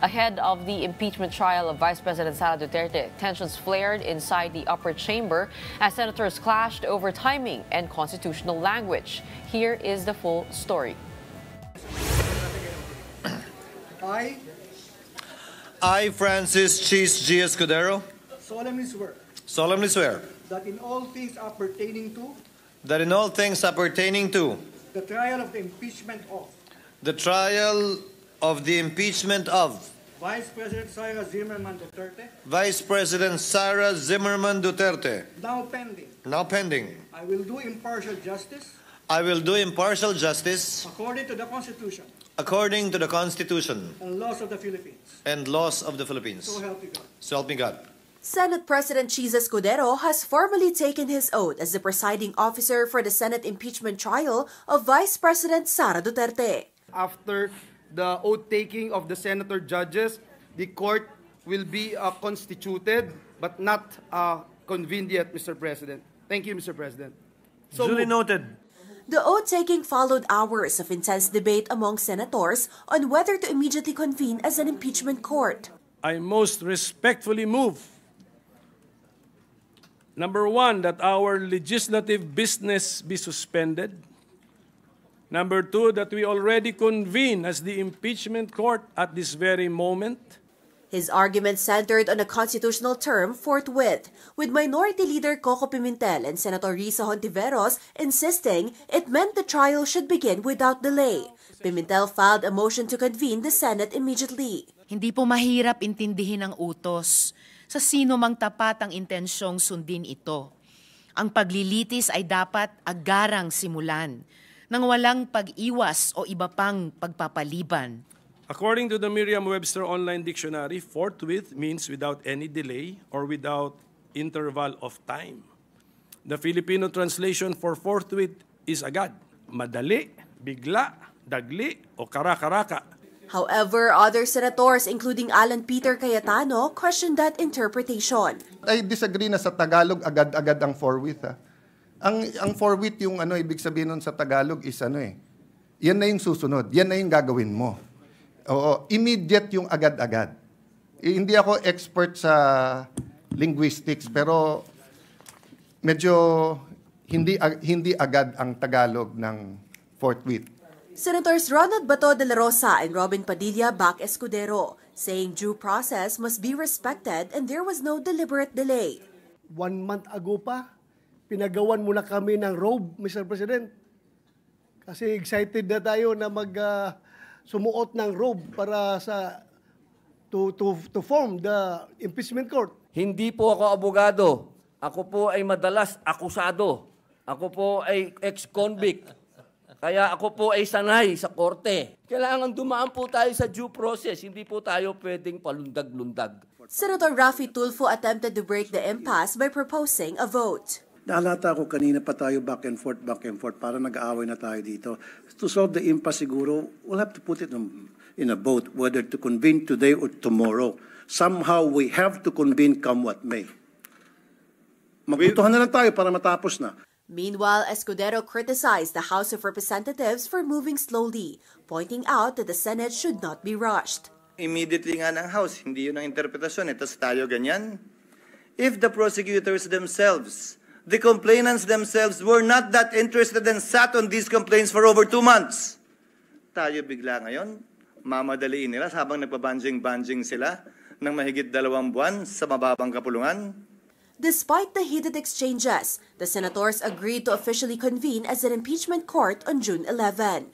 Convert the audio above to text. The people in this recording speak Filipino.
Ahead of the impeachment trial of Vice President Sara Duterte, tensions flared inside the upper chamber as senators clashed over timing and constitutional language. Here is the full story. I, Francis Cheese G. Escudero, solemnly swear that in all things appertaining to the trial of the impeachment of Vice President Sara Zimmerman Duterte, now pending, I will do impartial justice according to the Constitution and laws of the Philippines. So help me God. So help me God. Senate President Cheese Escudero has formally taken his oath as the presiding officer for the Senate impeachment trial of Vice President Sara Duterte. After the oath-taking of the senator judges, the court will be constituted but not convened yet, Mr. President. Thank you, Mr. President. Duly noted. The oath-taking followed hours of intense debate among senators on whether to immediately convene as an impeachment court. I most respectfully move, number one, that our legislative business be suspended. Number two, that we already convene as the impeachment court at this very moment. His argument centered on a constitutional term forthwith, with Minority Leader Coco Pimentel and Senator Risa Hontiveros insisting it meant the trial should begin without delay. Pimentel filed a motion to convene the Senate immediately. Hindi po mahirap intindihin ang utos sa sino mang tapat ang intensyong sundin ito. Ang paglilitis ay dapat agarang simulan, nang walang pag-iwas o iba pang pagpapaliban. According to the Merriam-Webster Online Dictionary, forthwith means without any delay or without interval of time. The Filipino translation for forthwith is agad, madali, bigla, dagli, o kara-karaka. However, other senators, including Alan Peter Cayetano, questioned that interpretation. I disagree na sa Tagalog agad-agad ang forthwith. Ang forthwith yung ibig sabihin nun sa Tagalog is yan na yung susunod, yan na yung gagawin mo. Oo, immediate yung agad-agad. Hindi ako expert sa linguistics pero medyo hindi agad ang Tagalog ng forthwith. Senators Ronald Bato de la Rosa and Robin Padilla back Escudero, saying due process must be respected and there was no deliberate delay. 1 month ago pa, pinagawan muna kami ng robe, Mr. President. Kasi excited na tayo na sumuot ng robe para to form the impeachment court. Hindi po ako abogado. Ako po ay madalas akusado. Ako po ay ex-convict. Kaya ako po ay sanay sa korte. Kailangan dumaan po tayo sa due process. Hindi po tayo pwedeng palundag-lundag. Senator Raffy Tulfo attempted to break the impasse by proposing a vote. Naalata ko kanina pa tayo back and forth, para nag-aaway na tayo dito. To solve the impasse siguro, we'll have to put it in a vote, whether to convene today or tomorrow. Somehow we have to convene come what may. Magbutuhan na lang tayo para matapos na. Meanwhile, Escudero criticized the House of Representatives for moving slowly, pointing out that the Senate should not be rushed. Immediately nga ng House, hindi yun ang interpretasyon. Tapos tayo ganyan. If the prosecutors themselves, the complainants themselves were not that interested and sat on these complaints for over 2 months, tayo bigla ngayon, mamadaliin nila habang nagpabanjing-banjing sila ng mahigit 2 buwan sa mababang kapulungan. Despite the heated exchanges, the senators agreed to officially convene as an impeachment court on June 11.